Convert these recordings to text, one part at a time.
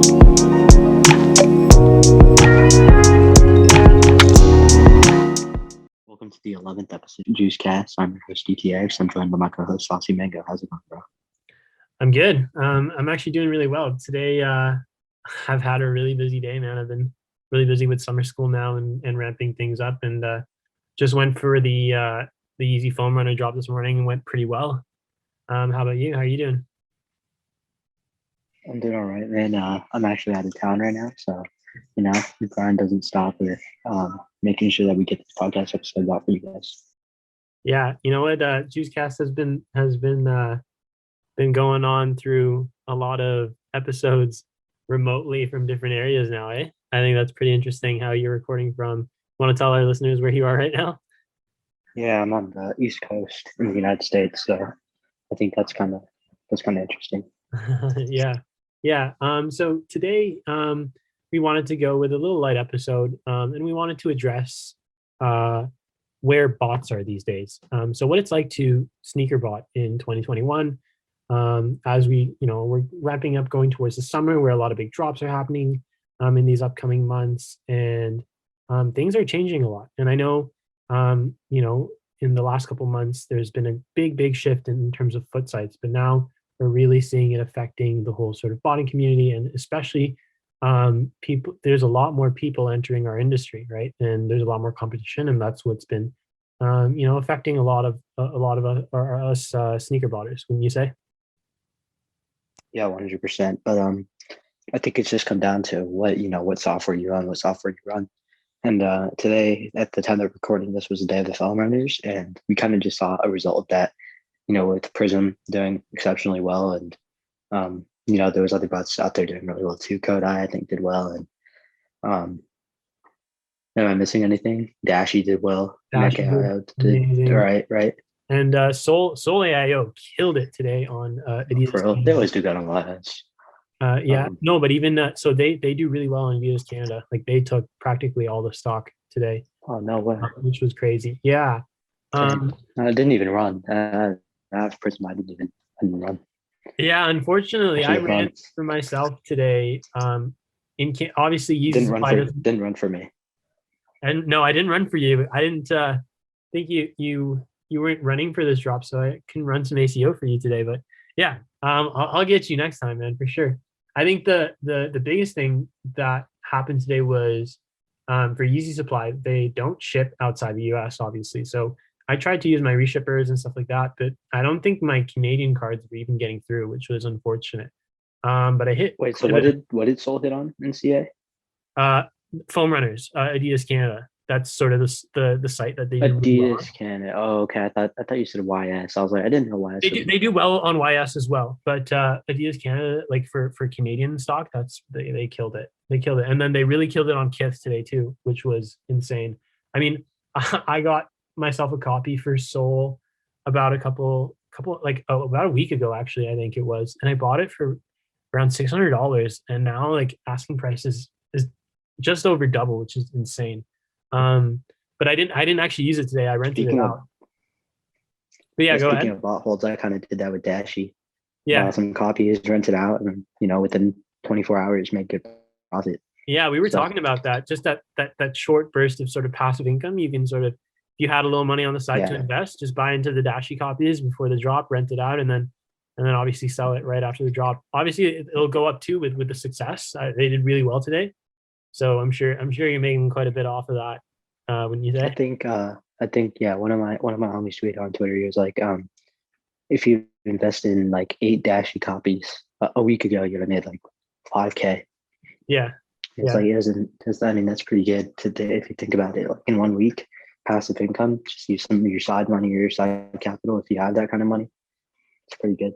Welcome to the 11th episode of JuicedCast. I'm your host, DTX. I'm joined by my co-host, Saucyy Mango. How's it going, bro? I'm good. I'm actually doing really well. Today, I've had a really busy day, man. I've been really busy with summer school now and ramping things up, and just went for the easy foam runner drop this morning and went pretty well. How about you? How are you doing? I'm doing all right, man. I'm actually out of town right now, so, the grind doesn't stop. We're making sure that we get this podcast episode out for you guys. Yeah, you know what? JuicedCast has been going on through a lot of episodes remotely from different areas now, eh? I think that's pretty interesting how you're recording from. Want to tell our listeners where you are right now? Yeah, I'm on the East Coast in the United States, so I think that's kind of interesting. Yeah. So today, we wanted to go with a little light episode, and we wanted to address where bots are these days. So what it's like to sneaker bot in 2021, as we're wrapping up, going towards the summer where a lot of big drops are happening in these upcoming months, and things are changing a lot. And I know, in the last couple months, there's been a big shift in terms of foot sites, but now we're really seeing it affecting the whole sort of botting community, and especially people. There's a lot more people entering our industry, right? And there's a lot more competition, and that's what's been, affecting a lot of us sneaker botters, wouldn't you say? Yeah, 100%. But I think it's just come down to what software you run. And today, at the time of recording, this was the day of the foam runners, and we kind of just saw a result of that, with Prism doing exceptionally well, and there was other bots out there doing really well too. Kodai, I think, did well, and am I missing anything? Dashy did well. Dashy did right. And Soul.io killed it today on Adidas. For real, they always do that on lives. No, but even so they do really well in Adidas Canada. Like, they took practically all the stock today. Oh, no way. Which was crazy. Yeah. I didn't even run. Prism, I didn't run. Yeah, unfortunately, I ran for myself today. Obviously, didn't run for me. And no, I didn't run for you. I didn't think you weren't running for this drop, so I can run some ACO for you today. But yeah, I'll get you next time, man, for sure. I think the biggest thing that happened today was, for Yeezy Supply, they don't ship outside the US, obviously. So I tried to use my reshippers and stuff like that, but I don't think my Canadian cards were even getting through, which was unfortunate. But I hit. Wait, so what did Soul hit on in CA? Foam Runners, Adidas Canada. That's sort of the site that they do. Adidas Canada. Oh, okay. I thought you said YS. I was like, I didn't know YS. They do well on YS as well, but Adidas Canada, like for Canadian stock, they killed it. They killed it, and then they really killed it on Kith today too, which was insane. I mean, I got myself a copy for Soul about about a week ago, actually, I think it was, and I bought it for around $600, and now like asking price is just over double, which is insane. But I didn't actually use it today. I rented it out. But yeah, go ahead. Speaking of bot holds, I kind of did that with Dashy. Yeah, some copies, rented out, and within 24 hours make good profit. Yeah, we were talking about that. Just that short burst of sort of passive income. You can sort of, if you had a little money on the side to invest, just buy into the Dashy copies before the drop, rent it out, and then obviously sell it right after the drop. Obviously, it'll go up too with the success. They did really well today, so I'm sure you're making quite a bit off of that. Wouldn't you say? I think one of my homies tweeted on Twitter. He was like, if you invest in like 8 Dashy copies a week ago, you're gonna make like $5K. Yeah. It's like, I mean, that's pretty good today if you think about it. Like, in 1 week, passive income, just use some of your side money or your side capital if you have that kind of money. It's pretty good.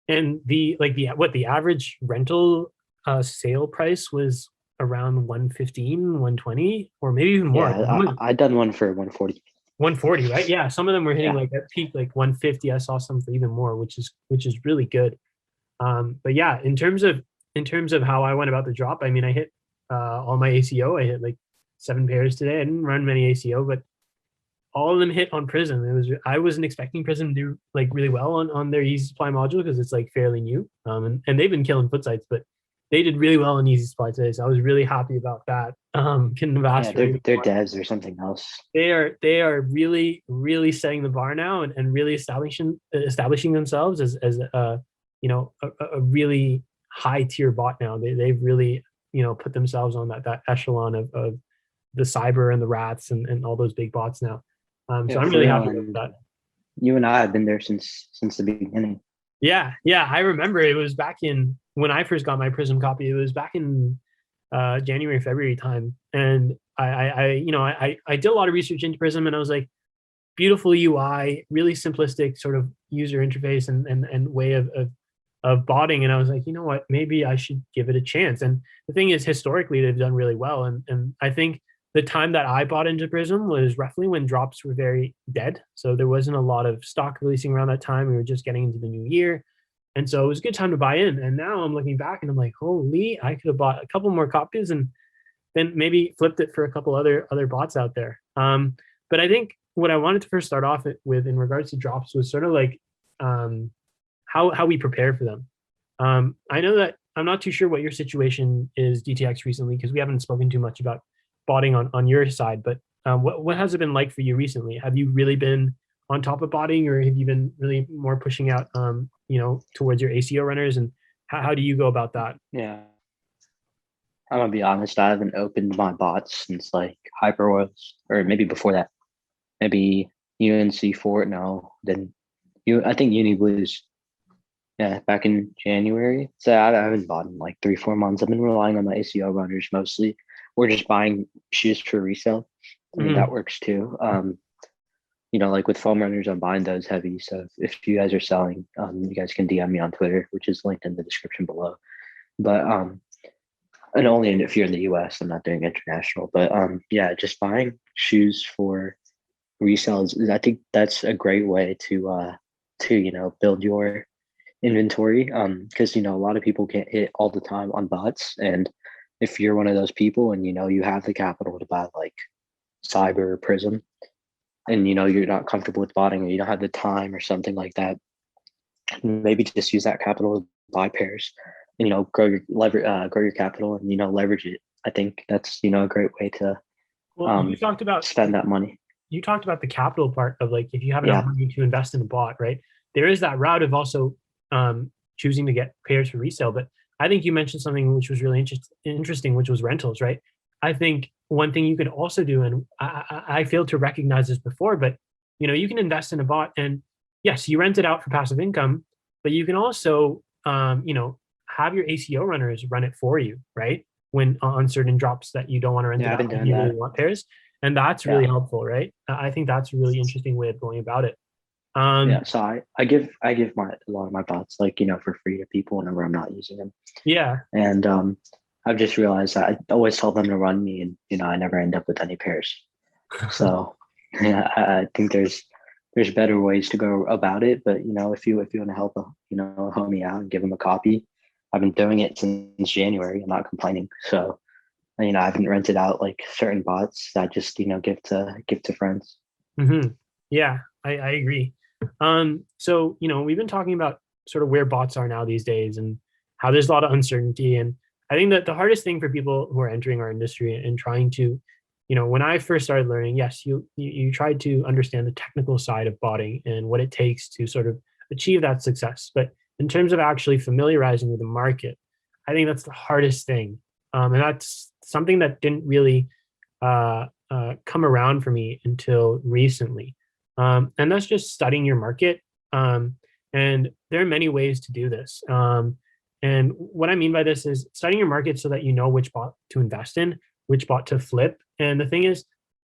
And the average rental sale price was around 115, 120, or maybe even more. Yeah, I done one for 140. 140, right? Yeah, some of them were hitting like at peak like 150. I saw some for even more, which is really good. But yeah, in terms of how I went about the drop, I mean, I hit all my ACO. I hit like 7 pairs today. I didn't run many ACO, but all of them hit on Prism. I wasn't expecting Prism to do like really well on their Yeezy Supply module because it's like fairly new. And they've been killing foot sites, but they did really well in Easy Supply today, so I was really happy about that. Couldn't have asked Yeah, for anything they're more. devs or something else. They are really setting the bar now, and really establishing themselves as a really high tier bot now. They've really put themselves on that echelon of the cyber and the rats and all those big bots now. So Yeah, I'm for really real. happy with And that. you and I have been there since the beginning. Yeah, I remember it was back in when I first got my Prism copy. It was back in January, February time, and I did a lot of research into Prism, and I was like, beautiful UI, really simplistic sort of user interface and way of botting. And I was like, you know what, maybe I should give it a chance. And the thing is, historically, they've done really well. And I think the time that I bought into Prism was roughly when drops were very dead. So there wasn't a lot of stock releasing around that time. We were just getting into the new year. And so it was a good time to buy in. And now I'm looking back and I'm like, holy, I could have bought a couple more copies and then maybe flipped it for a couple other bots out there. But I think what I wanted to first start off with in regards to drops was sort of like how we prepare for them. I know that I'm not too sure what your situation is DTX recently because we haven't spoken too much about botting on your side, but what has it been like for you recently? Have you really been on top of botting, or have you been really more pushing out towards your ACO runners, and how do you go about that? Yeah, I'm gonna be honest. I haven't opened my bots since like Hyper Oils, or maybe before that. Maybe UNC4. No, then I think Uni Blues. Yeah, back in January. So I haven't bought in like 3-4 months. I've been relying on my ACO runners mostly. We're just buying shoes for resale. I mean, that works too. Like with foam runners, I'm buying those heavy. So if you guys are selling, you guys can DM me on Twitter, which is linked in the description below. But and only if you're in the US, I'm not doing international. But yeah, just buying shoes for resales. I think that's a great way to build your inventory, because a lot of people get hit all the time on bots, and if you're one of those people and you have the capital to buy like Cyber or Prism, and you're not comfortable with botting, or you don't have the time or something like that, maybe just use that capital to buy pairs and grow your capital and leverage it. I think that's a great way to Well, you talked about spend that money. you talked about the capital part of like if you have enough Yeah, money to invest in a bot, right? There is that route of also choosing to get pairs for resale. But I think you mentioned something which was really interesting, which was rentals, right? I think one thing you could also do, and I failed to recognize this before, but you can invest in a bot, and yes, you rent it out for passive income, but you can also have your ACO runners run it for you, right? When on certain drops that you don't want to rent yeah, it I've been out, and doing you that. really want pairs, and that's really Yeah. helpful, right? I think that's a really interesting way of going about it. Yeah, so I give a lot of my bots like for free to people whenever I'm not using them, Yeah, and I've just realized that I always tell them to run me, and I never end up with any pairs. So yeah, I think there's better ways to go about it, but if you want to help a homie out and give him a copy, I've been doing it since January. I'm not complaining. So I haven't rented out like certain bots that just give to friends. yeah, I agree. So we've been talking about sort of where bots are now these days and how there's a lot of uncertainty. And I think that the hardest thing for people who are entering our industry and trying to, when I first started learning, yes, you tried to understand the technical side of botting and what it takes to sort of achieve that success. But in terms of actually familiarizing with the market, I think that's the hardest thing. And that's something that didn't really come around for me until recently. And that's just studying your market. And there are many ways to do this. And what I mean by this is studying your market so that you know which bot to invest in, which bot to flip. And the thing is,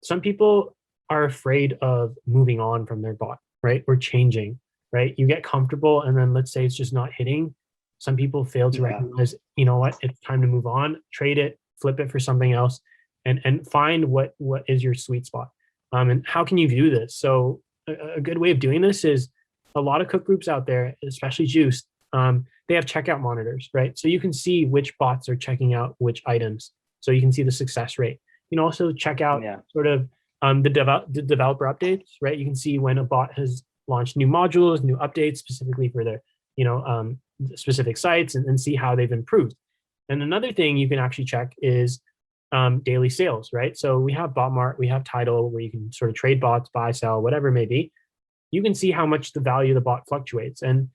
some people are afraid of moving on from their bot, right? Or changing, right? You get comfortable, and then let's say it's just not hitting. Some people fail to Yeah, recognize, you know what, it's time to move on, trade it, flip it for something else, and find what is your sweet spot. And how can you view this? So a good way of doing this is a lot of cook groups out there, especially Juiced, they have checkout monitors, right? So you can see which bots are checking out which items. So you can see the success rate. You can also check out yeah, sort of the developer updates, right? You can see when a bot has launched new modules, new updates specifically for their, specific sites, and see how they've improved. And another thing you can actually check is daily sales, right? So we have Botmart, we have Tidal, where you can sort of trade bots, buy, sell, whatever it may be. You can see how much the value of the bot fluctuates. And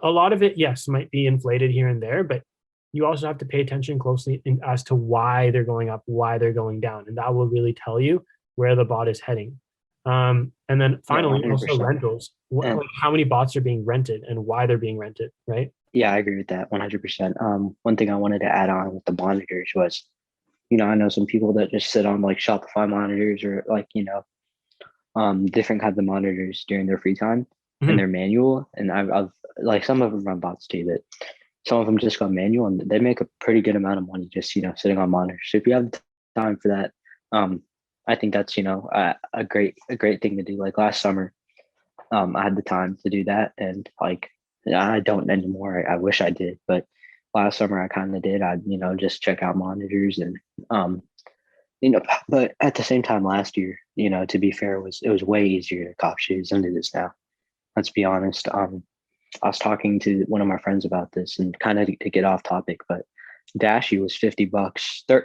a lot of it, yes, might be inflated here and there, but you also have to pay attention closely as to why they're going up, why they're going down. And that will really tell you where the bot is heading. And then Yeah, finally, also 100%. rentals. And Like how many bots are being rented and why they're being rented, right? yeah, I agree with that 100%. One thing I wanted to add on with the monitors was, I know some people that just sit on like Shopify monitors or like, different kinds of monitors during their free time and Mhm. they're manual. And I've like some of them run bots too, but some of them just go manual and they make a pretty good amount of money just, sitting on monitors. So if you have time for that, I think that's, a great thing to do. Like last summer, I had the time to do that. And like, I don't anymore. I wish I did, but last summer I kind of did. I'd, just check out monitors and, um, but at the same time last year, to be fair, it was way easier to cop shoes than it is now. Let's be honest. I was talking to one of my friends about this and kind of to get off topic, but Dashy was $50.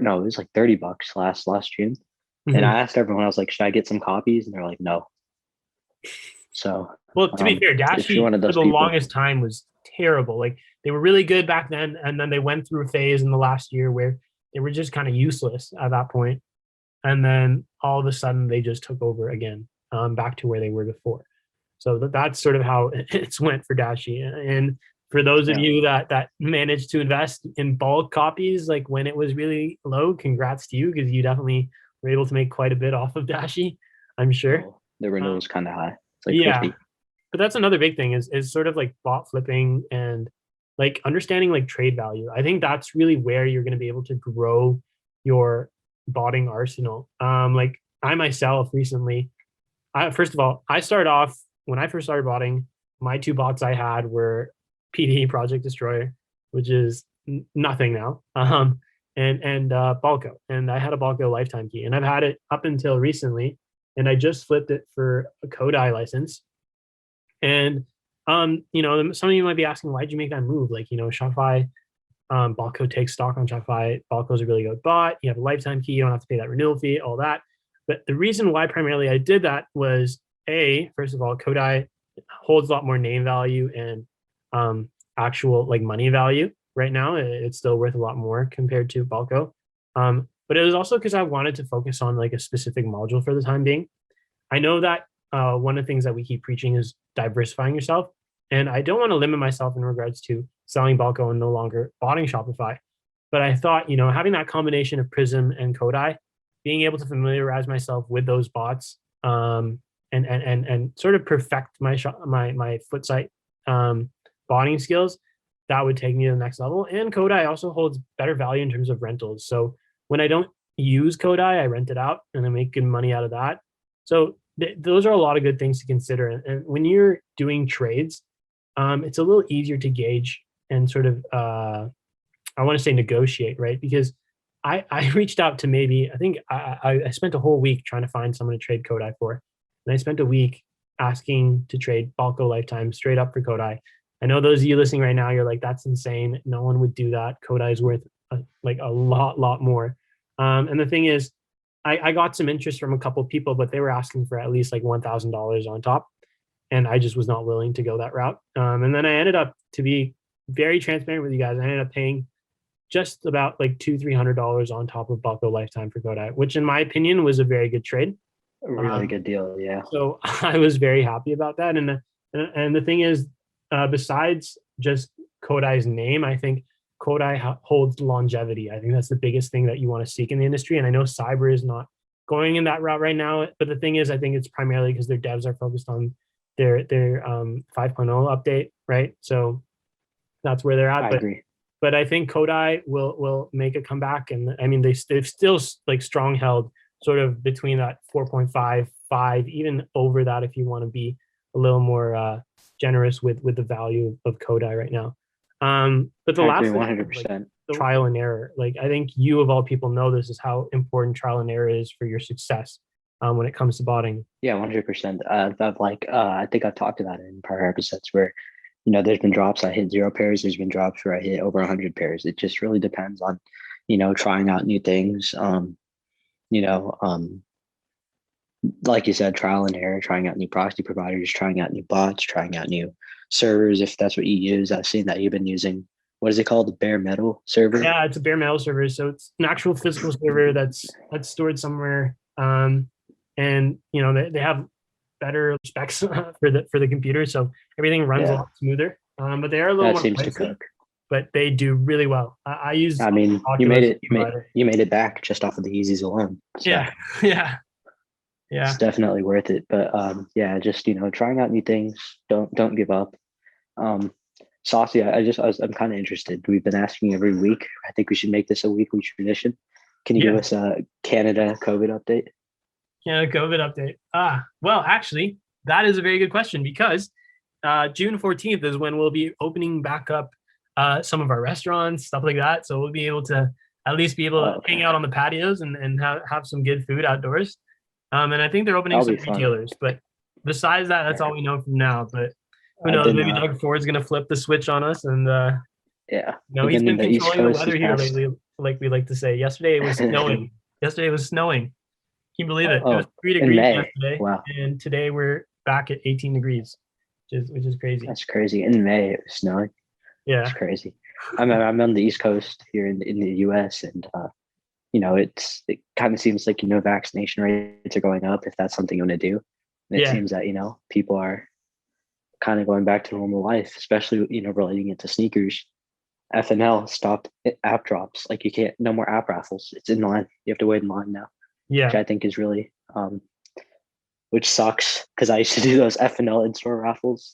No, it was like $30 last June. And Mhm. I asked everyone, I was like, should I get some copies? And they're like, no. So Well, to be fair, if you're Dashi one of for those the people, longest time was terrible. Like they were really good back then, and then they went through a phase in the last year where they were just kind of useless at that point. And then all of a sudden they just took over again, back to where they were before. So that's sort of how it's went for Dashi. And for those of yeah, you that managed to invest in bulk copies, like when it was really low, congrats to you because you definitely were able to make quite a bit off of Dashi, I'm sure. well, the renewal Um, is kind of high. It's like yeah, 50. but that's another big thing is sort of like bot flipping and like understanding like trade value. I think that's really where you're going to be able to grow your botting arsenal. Like I myself recently, first of all, I started off when I first started botting. My two bots I had were PD Project Destroyer, which is nothing now, and Balco, and I had a Balco lifetime key, and I've had it up until recently, and I just flipped it for a Kodai license, and some of you might be asking, why'd you make that move? Like, Shopify, Balco takes stock on Shopify. Balco is a really good bot. You have a lifetime key. You don't have to pay that renewal fee, all that. But the reason why primarily I did that was first of all, Kodai holds a lot more name value and actual like money value right now. It's still worth a lot more compared to Balco. But it was also because I wanted to focus on like a specific module for the time being. I know that one of the things that we keep preaching is diversifying yourself. And I don't want to limit myself in regards to selling Balco and no longer botting Shopify. But I thought, having that combination of Prism and Kodai, being able to familiarize myself with those bots, and sort of perfect my foot site botting skills, that would take me to the next level. And Kodai also holds better value in terms of rentals. So when I don't use Kodai, I rent it out and I make good money out of that. So those are a lot of good things to consider. And when you're doing trades, it's a little easier to gauge and sort of, I want to say negotiate, right? Because I reached out to maybe, I think I spent a whole week trying to find someone to trade Kodai for. And I spent a week asking to trade Balco Lifetime straight up for Kodai. I know those of you listening right now, you're like, that's insane. No one would do that. Kodai is worth like a lot more. And the thing is, I got some interest from a couple of people, but they were asking for at least like $1,000 on top. And I just was not willing to go that route. And then I ended up, to be very transparent with you guys, I ended up paying just about like $200-300 on top of Bucko Lifetime for Kodai, which in my opinion was a very good trade. A really good deal. Yeah. So I was very happy about that. And the thing is, besides just Kodai's name, I think Kodai holds longevity. I think that's the biggest thing that you want to seek in the industry. And I know Cyber is not going in that route right now, but the thing is, I think it's primarily because their devs are focused on their 5.0 update, right? So that's where they're at. I agree. But I think Kodai will make a comeback, and I mean they've still like strong held sort of between that 4.5, 5, even over that if you want to be a little more generous with the value of Kodai right now. But the I last agree thing is like 100%. trial and error. Like I think you of all people know this is how important trial and error is for your success when it comes to botting. Yeah, 100%. I think I've talked about it in prior episodes where there's been drops I hit 0 pairs. There's been drops where I hit over 100 pairs. It just really depends on, trying out new things. You know, like you said, trial and error, trying out new proxy providers, trying out new bots, trying out new servers, if that's what you use. I've seen that you've been using, what is it called? The bare metal server? Yeah, it's a bare metal server, so it's an actual physical server that's stored somewhere. And they have better specs for the computer, so everything runs a Yeah, lot smoother. But they are a little that more seems to pricey, cook. but they do really well. I use I mean, you made Oculus it, provider. you made it back just off of the Yeezys alone. So Yeah, yeah, it's yeah, definitely worth it. But yeah, just, trying out new things. Don't give up. Um, Saucyy, I'm kind of interested. We've been asking every week. I think we should make this a weekly tradition. Can you give yeah. us a Canada COVID update? Yeah, COVID update. Well, actually, that is a very good question because June 14th is when we'll be opening back up some of our restaurants, stuff like that. So we'll be able to at least be able Oh, to okay. hang out on the patios and have some good food outdoors. And I think they're opening That'll some be fun. retailers. But besides that, that's all we know from now. But who I've knows? been, Maybe Doug Ford's going to flip the switch on us. And, yeah, I've he's been in been the East controlling the Coast weather this here past. lately, like we like to say. Yesterday it was snowing. Yesterday it was snowing. Can you believe it? It was 3 in degrees May. yesterday, Wow, and today we're back at 18 degrees, which is crazy. that's crazy. In May, it was snowing. It's Yeah, crazy. I'm on the East Coast here in the U.S. and it kind of seems like vaccination rates are going up if that's something you want to do. And it yeah, seems that people are kind of going back to normal life, especially relating it to sneakers. FNL stopped app drops. Like you can't, no more app raffles. It's in line. You have to wait in line now, which yeah. I think is really, which sucks because I used to do those FNL in-store raffles,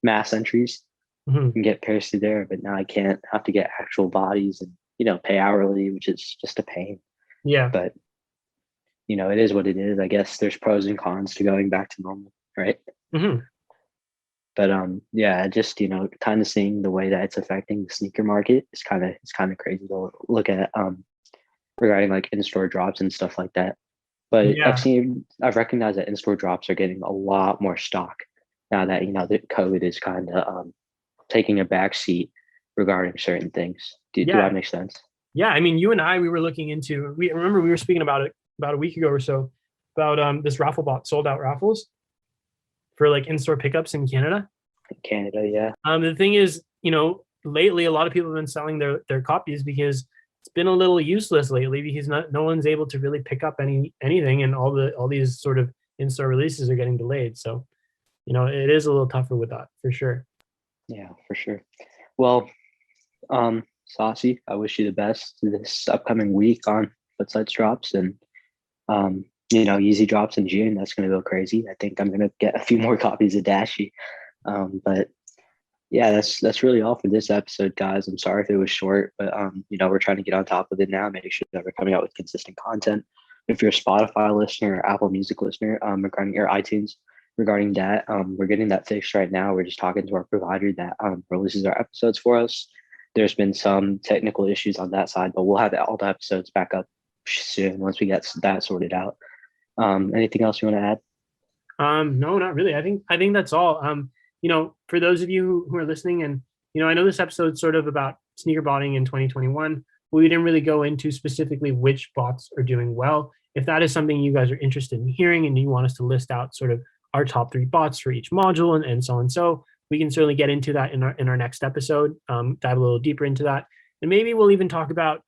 mass entries and get pairs through there. But now I can't. I have to get actual bodies and pay hourly, which is just a pain. Yeah. But it is what it is. I guess there's pros and cons to going back to normal, right? Mm-hmm. But yeah, just kind of seeing the way that it's affecting the sneaker market is kind of crazy to look at regarding like in-store drops and stuff like that. But Yeah. I've recognized that in-store drops are getting a lot more stock now that that COVID is kind of taking a back seat regarding certain things. Do that Yeah. make sense? Yeah. I mean, you and I, we were looking into. We remember we were speaking about it about a week ago or so about this raffle bot, sold out raffles for like in-store pickups in Canada. Canada, yeah. The thing is, lately a lot of people have been selling their copies because it's been a little useless lately because no one's able to really pick up anything, and all these sort of in-store releases are getting delayed. So, it is a little tougher with that for sure. Yeah, for sure. Well, Saucyy, I wish you the best this upcoming week on Footsites drops and Yeezy drops in June. That's going to go crazy. I think I'm going to get a few more copies of Dashy. But yeah, that's really all for this episode, guys. I'm sorry if it was short, but we're trying to get on top of it now, make sure that we're coming out with consistent content. If you're a Spotify listener or Apple Music listener, regarding your iTunes, regarding that, we're getting that fixed right now. We're just talking to our provider that releases our episodes for us. There's been some technical issues on that side, but we'll have all the episodes back up soon once we get that sorted out. Anything else you want to add? No, not really. I think that's all. For those of you who are listening, and I know this episode's sort of about sneaker botting in 2021. We didn't really go into specifically which bots are doing well. If that is something you guys are interested in hearing and you want us to list out sort of our top 3 bots for each module and so on, so we can certainly get into that in our next episode, dive a little deeper into that. And maybe we'll even talk about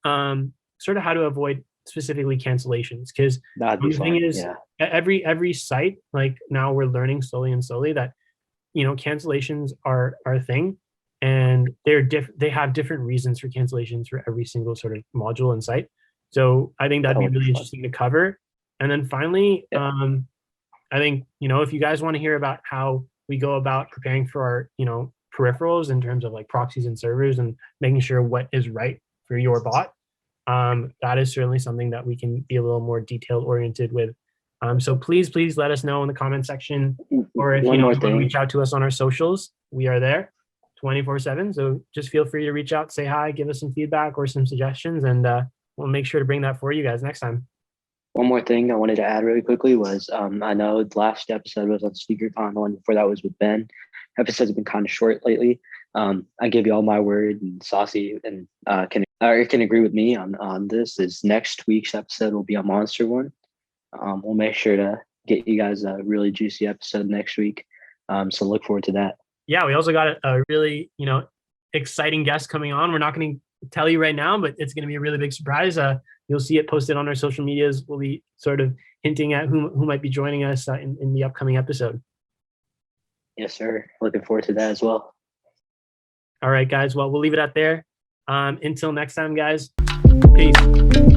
sort of how to avoid specifically cancellations, because the thing is, every site, like now we're learning slowly that cancellations are a thing, and they have different reasons for cancellations for every single sort of module and site. So I think that'd be really interesting to cover. And then finally, I think if you guys want to hear about how we go about preparing for our peripherals in terms of like proxies and servers and making sure what is right for your bot, that is certainly something that we can be a little more detail oriented with. So please let us know in the comment section, or if you want to reach out to us on our socials, we are there 24/7. So just feel free to reach out, say hi, give us some feedback or some suggestions, and we'll make sure to bring that for you guys next time. One more thing I wanted to add really quickly was I know the last episode was on SneakerCon, the one before that was with Ben. episodes have been kind of short lately. I give you all my word, and Saucyy and can agree with me on this. Is next week's episode will be a monster one. We'll make sure to get you guys a really juicy episode next week. So look forward to that. Yeah, we also got a really, exciting guest coming on. We're not going to tell you right now, but it's going to be a really big surprise. You'll see it posted on our social medias. We'll be sort of hinting at who might be joining us in the upcoming episode. Yes, sir. Looking forward to that as well. All right, guys. Well, we'll leave it at there. Until next time, guys. Peace.